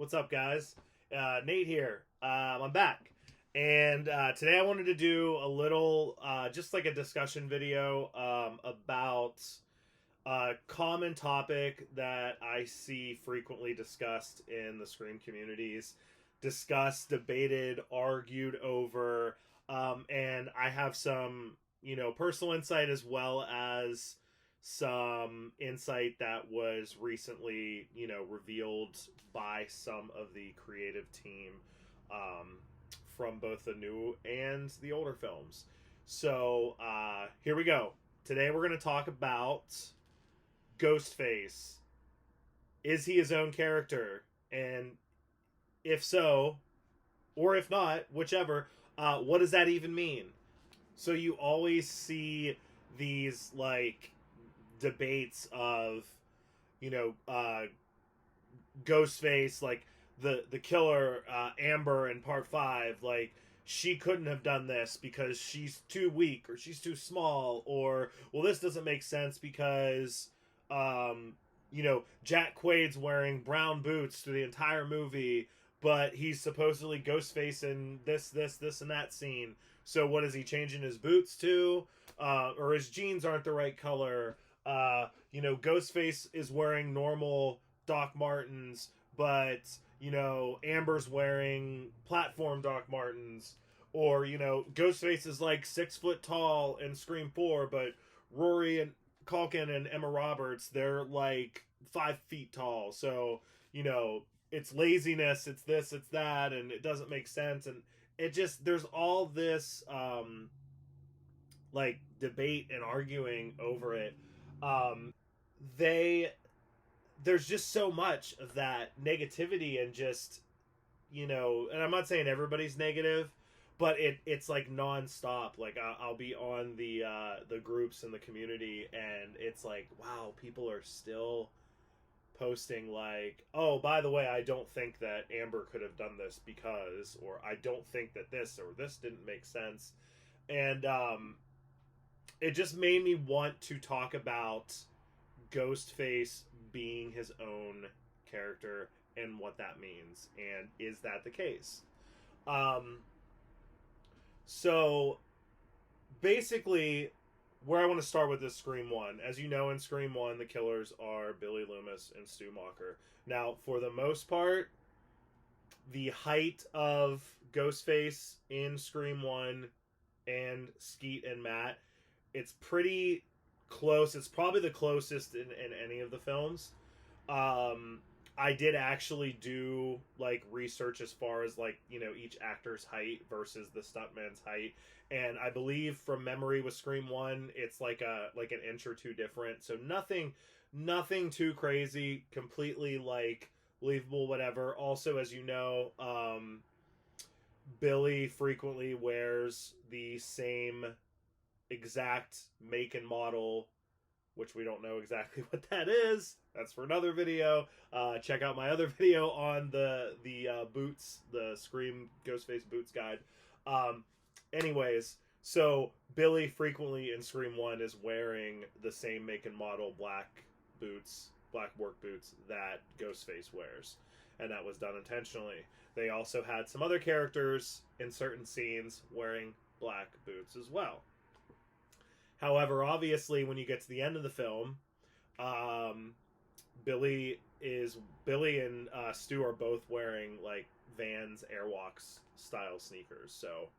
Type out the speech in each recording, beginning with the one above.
What's up, guys? Nate here. I'm back. And today I wanted to do a little, just like a discussion video about a common topic that I see frequently discussed in the Scream communities, discussed, debated, argued over, and I have some, personal insight as well as some insight that was recently, revealed by some of the creative team um, from both the new and the older films. So here we go. Today we're going to talk about Ghostface. Is he his own character? And if so, or if not, whichever, what does that even mean? So you always see these like debates of, you know, Ghostface, like the killer, Amber in part 5, like she couldn't have done this because she's too weak or she's too small, or well, this doesn't make sense because Jack Quaid's wearing brown boots through the entire movie, but he's supposedly Ghostface in this and that scene. So what is he changing his boots to? Or his jeans aren't the right color. Ghostface is wearing normal Doc Martens, but Amber's wearing platform Doc Martens. Or Ghostface is like 6 foot tall in Scream 4, but Rory and Culkin and Emma Roberts, they're like 5 feet tall. So it's laziness, it's this, it's that, and it doesn't make sense. And it just, there's all this like debate and arguing over it. They There's just so much of that negativity, and just and I'm not saying everybody's negative, but it's like nonstop. Like I'll be on the groups in the community, and it's like, wow, people are still posting like, oh, by the way, I don't think that Amber could have done this because, or I don't think that this or this didn't make sense. And it just made me want to talk about Ghostface being his own character and what that means, and is that the case? Um, so basically, where I want to start with this Scream 1. As you know, in Scream 1, the killers are Billy Loomis and Stu Macher. Now, for the most part, the height of Ghostface in Scream 1 and Skeet and Matt, it's pretty close. It's probably the closest in any of the films. I did actually do like research as far as like each actor's height versus the stuntman's height, and I believe from memory with Scream 1 it's like an inch or two different. So nothing too crazy, completely like believable, whatever. Also, as you know, Billy frequently wears the same exact make and model, which we don't know exactly what that is. That's for another video. Check out my other video on the boots, the Scream Ghostface boots guide. Anyways, so Billy frequently in Scream 1 is wearing the same make and model black boots, black work boots that Ghostface wears, and that was done intentionally. They also had some other characters in certain scenes wearing black boots as well. However, obviously, when you get to the end of the film, Billy and Stu are both wearing like Vans Airwalks style sneakers. So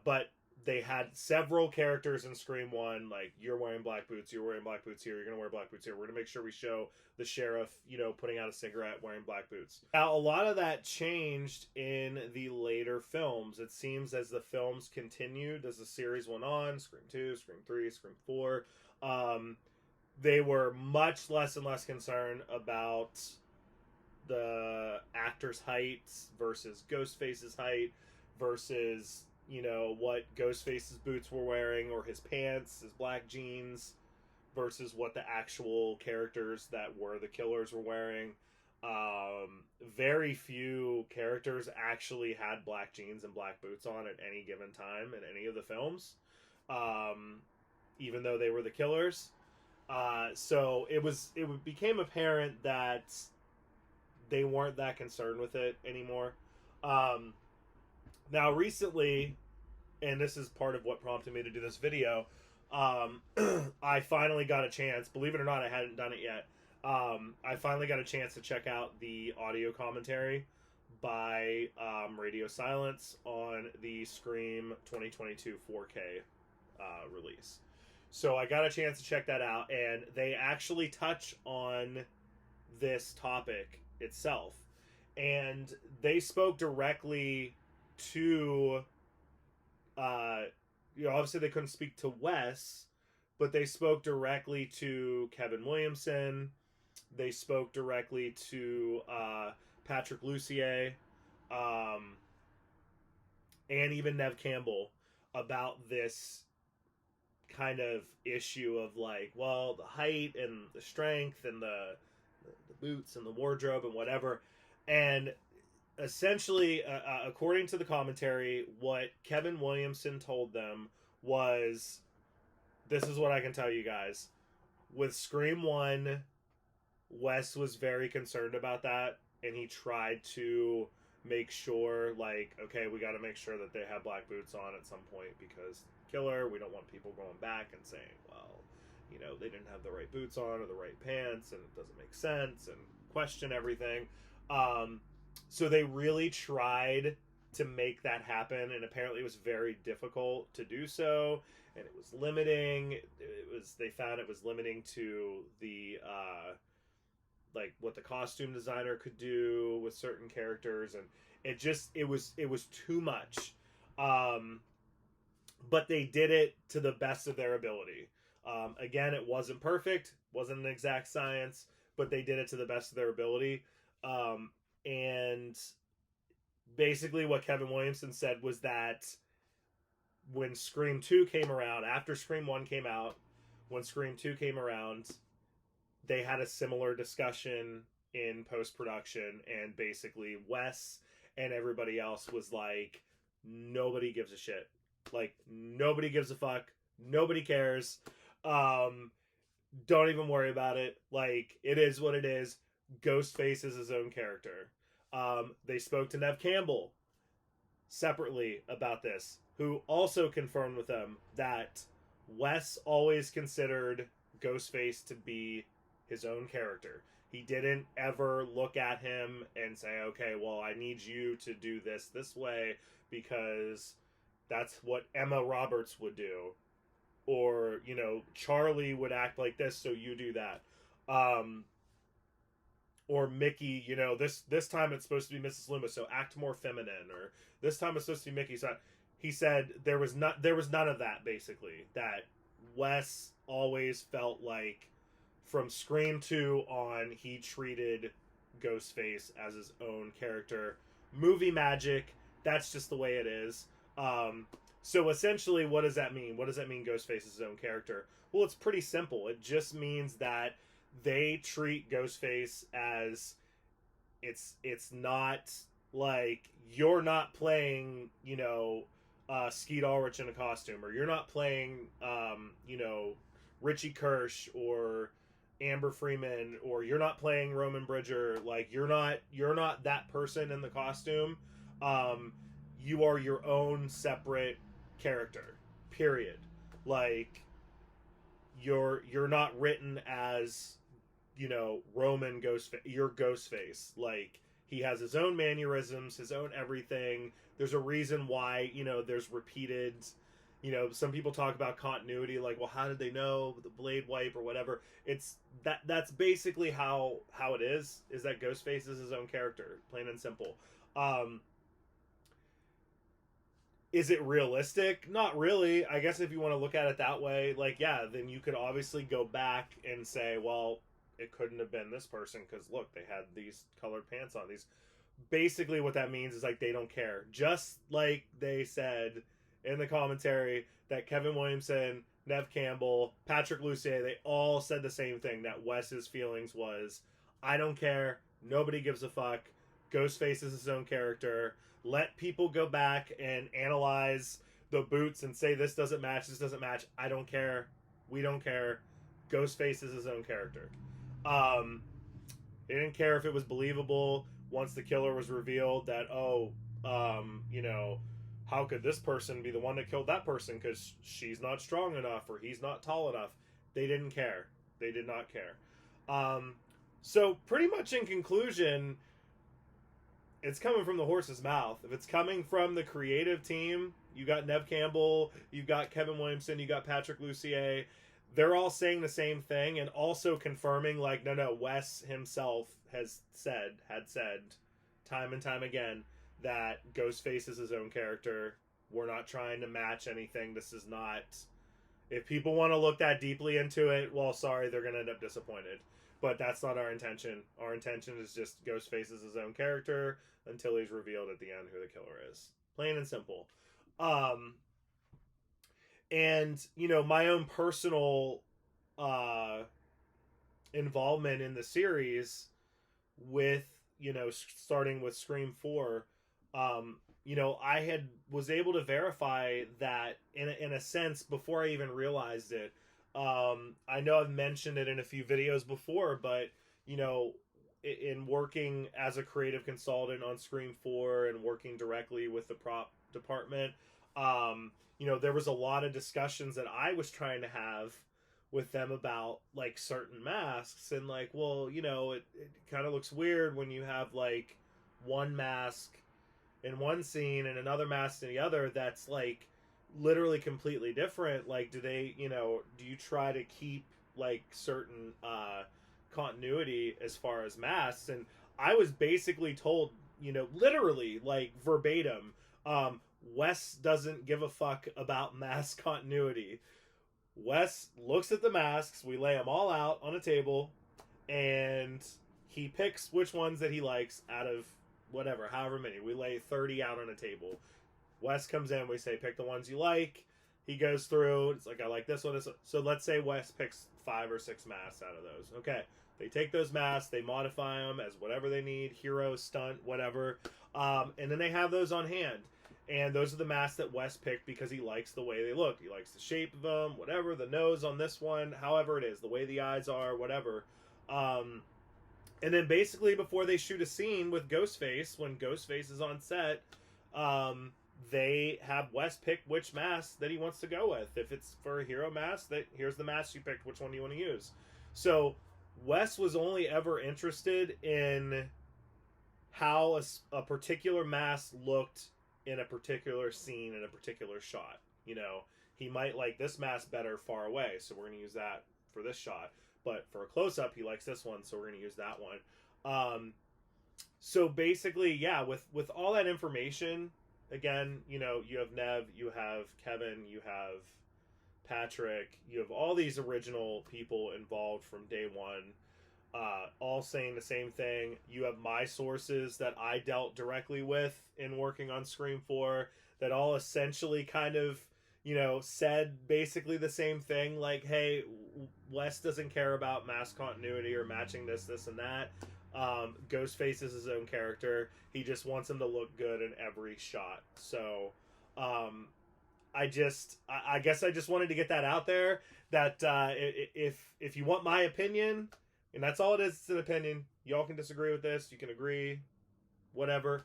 but they had several characters in Scream 1, like, you're wearing black boots, you're wearing black boots here, you're gonna wear black boots here, we're gonna make sure we show the sheriff putting out a cigarette wearing black boots. Now, a lot of that changed in the later films. It seems as the films continued, as the series went on, Scream 2, Scream 3, Scream 4, they were much less and less concerned about the actor's height versus Ghostface's height versus what Ghostface's boots were wearing, or his pants, his black jeans, versus what the actual characters that were the killers were wearing. Very few characters actually had black jeans and black boots on at any given time in any of the films, even though they were the killers. So it became apparent that they weren't that concerned with it anymore. Um, Now, recently, and this is part of what prompted me to do this video, I finally got a chance. Believe it or not, I hadn't done it yet. I finally got a chance to check out the audio commentary by Radio Silence on the Scream 2022 4K release. So I got a chance to check that out, and they actually touch on this topic itself. And they spoke directly to, obviously they couldn't speak to Wes, but they spoke directly to Kevin Williamson. They spoke directly to Patrick Lussier, and even Nev Campbell about this kind of issue of like, well, the height and the strength and the boots and the wardrobe and whatever. And essentially, according to the commentary, what Kevin Williamson told them was, this is what I can tell you guys. With Scream 1, Wes was very concerned about that, and he tried to make sure, like, okay, we got to make sure that they have black boots on at some point because killer, we don't want people going back and saying, well, they didn't have the right boots on or the right pants, and it doesn't make sense, and question everything. So they really tried to make that happen, and apparently it was very difficult to do so, and it was limiting. They found it was limiting to the like what the costume designer could do with certain characters, and it was too much. But they did it to the best of their ability. Again, it wasn't perfect, wasn't an exact science, but they did it to the best of their ability. And basically what Kevin Williamson said was that when Scream 2 came around, after Scream 1 came out, when Scream 2 came around, they had a similar discussion in post-production, and basically Wes and everybody else was like, nobody gives a shit. Like, nobody gives a fuck. Nobody cares. Don't even worry about it. Like, it is what it is. Ghostface is his own character. They spoke to Nev Campbell separately about this, who also confirmed with them that Wes always considered Ghostface to be his own character. He didn't ever look at him and say, okay, well, I need you to do this way because that's what Emma Roberts would do. Or, Charlie would act like this, so you do that. Or Mickey, this time it's supposed to be Mrs. Loomis, so act more feminine. Or this time it's supposed to be Mickey. So he said there was none of that, basically. That Wes always felt like from Scream 2 on, he treated Ghostface as his own character. Movie magic, that's just the way it is. So essentially, what does that mean? What does that mean, Ghostface is his own character? Well, it's pretty simple. It just means that they treat Ghostface as it's not like you're not playing, Skeet Ulrich in a costume, or you're not playing, Richie Kirsch or Amber Freeman, or you're not playing Roman Bridger. Like, you're not that person in the costume. You are your own separate character, period. Like, you're not written as, Roman Ghostface. You're Ghostface. Like, he has his own mannerisms, his own everything. There's a reason why, there's repeated, some people talk about continuity, like, well, how did they know the blade wipe or whatever? It's that's basically how it is that Ghostface is his own character, plain and simple. Is it realistic? Not really. I guess if you want to look at it that way, like, yeah, then you could obviously go back and say, well, it couldn't have been this person because, look, they had these colored pants on. Basically what that means is, like, they don't care. Just like they said in the commentary that Kevin Williamson, Nev Campbell, Patrick Lussier, they all said the same thing, that Wes's feelings was, I don't care, nobody gives a fuck, Ghostface is his own character, let people go back and analyze the boots and say this doesn't match, I don't care, we don't care, Ghostface is his own character. They didn't care if it was believable once the killer was revealed that, you know, how could this person be the one that killed that person because she's not strong enough or he's not tall enough. They didn't care. They did not care. Um, so pretty much in conclusion, it's coming from the horse's mouth. If it's coming from the creative team, you got Nev Campbell, you got Kevin Williamson, you got Patrick Lussier. They're all saying the same thing and also confirming, like, no, Wes himself had said time and time again that Ghostface is his own character. We're not trying to match anything. This is not. If people want to look that deeply into it, well, sorry, they're going to end up disappointed. But that's not our intention. Our intention is just Ghostface is his own character until he's revealed at the end who the killer is. Plain and simple. And, you know, my own personal involvement in the series with, you know, starting with Scream 4, you know, I was able to verify that in a sense before I even realized it. I know I've mentioned it in a few videos before, but, you know, in working as a creative consultant on Scream 4 and working directly with the prop department, you know, there was a lot of discussions that I was trying to have with them about, like, certain masks and, like, well, you know, it kind of looks weird when you have, like, one mask in one scene and another mask in the other that's, like, literally completely different. Like, do you try to keep, like, certain continuity as far as masks? And I was basically told, you know, literally, like, verbatim, Wes doesn't give a fuck about mask continuity. Wes looks at the masks, we lay them all out on a table, and he picks which ones that he likes out of whatever, however many. We lay 30 out on a table. Wes comes in, we say, pick the ones you like. He goes through, it's like, I like this one. So let's say Wes picks 5 or 6 masks out of those. Okay, they take those masks, they modify them as whatever they need, hero, stunt, whatever. And then they have those on hand. And those are the masks that Wes picked because he likes the way they look. He likes the shape of them, whatever, the nose on this one, however it is, the way the eyes are, whatever. And then basically before they shoot a scene with Ghostface, when Ghostface is on set, they have Wes pick which mask that he wants to go with. If it's for a hero mask, here's the mask you picked, which one do you want to use? So Wes was only ever interested in how a particular mask looked in a particular scene in a particular shot. You know, he might like this mask better far away, so we're going to use that for this shot. But for a close-up, he likes this one, so we're going to use that one. So basically, yeah, with all that information, again, you know, you have Nev, you have Kevin, you have Patrick, you have all these original people involved from day one, all saying the same thing. You have my sources that I dealt directly with in working on Scream 4 that all essentially kind of, you know, said basically the same thing. Like, hey, Wes doesn't care about mask continuity or matching this, and that. Ghostface is his own character. He just wants him to look good in every shot. So, I guess I just wanted to get that out there. That if you want my opinion, and that's all it is, it's an opinion. Y'all can disagree with this. You can agree, whatever.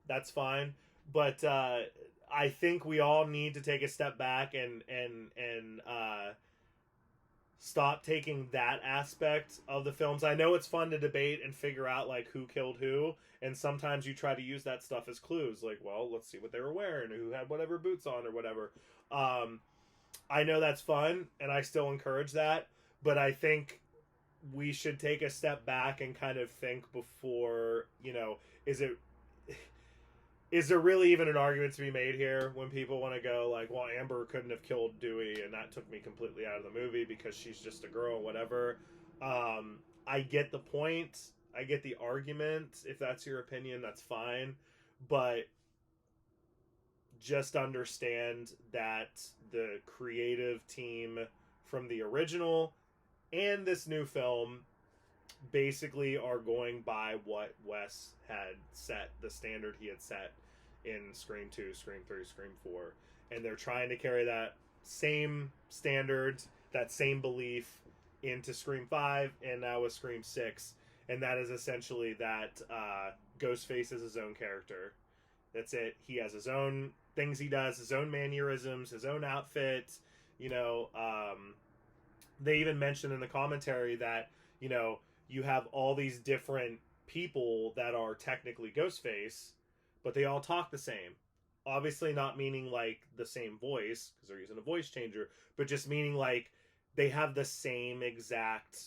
That's fine. But I think we all need to take a step back and stop taking that aspect of the films. I know it's fun to debate and figure out, like, who killed who, and sometimes you try to use that stuff as clues. Like, well, let's see what they were wearing, or who had whatever boots on, or whatever. I know that's fun, and I still encourage that, but I think we should take a step back and kind of think before, you know, is there really even an argument to be made here when people want to go like, well, Amber couldn't have killed Dewey and that took me completely out of the movie because she's just a girl, whatever. I get the point. I get the argument. If that's your opinion, that's fine. But just understand that the creative team from the original and this new film basically are going by what Wes had set, the standard he had set in Scream 2, Scream 3, Scream 4. And they're trying to carry that same standard, that same belief into Scream 5, and now with Scream 6. and that is essentially that Ghostface is his own character. That's it. He has his own things he does, his own mannerisms, his own outfit. You know, they even mentioned in the commentary that, you know, you have all these different people that are technically Ghostface, but they all talk the same. Obviously, not meaning like the same voice because they're using a voice changer, but just meaning like they have the same exact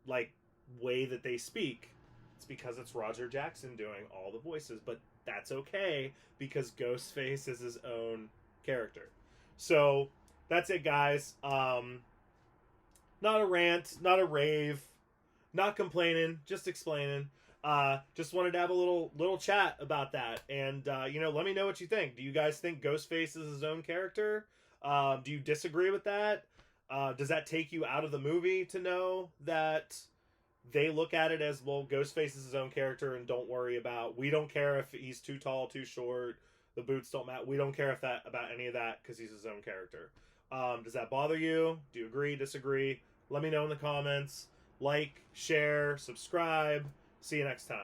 like way that they speak. It's because it's Roger Jackson doing all the voices, but that's okay because Ghostface is his own character. So that's it, guys. Not a rant, not a rave, not complaining, just explaining. Just wanted to have a little chat about that, and you know, let me know what you think. Do you guys think Ghostface is his own character? Do you disagree with that? Does that take you out of the movie to know that they look at it as, well, Ghostface is his own character, and don't worry about, we don't care if he's too tall, too short, the boots don't matter. We don't care if that about any of that because he's his own character. Does that bother you? Do you agree, disagree? Let me know in the comments. Like, share, subscribe. See you next time.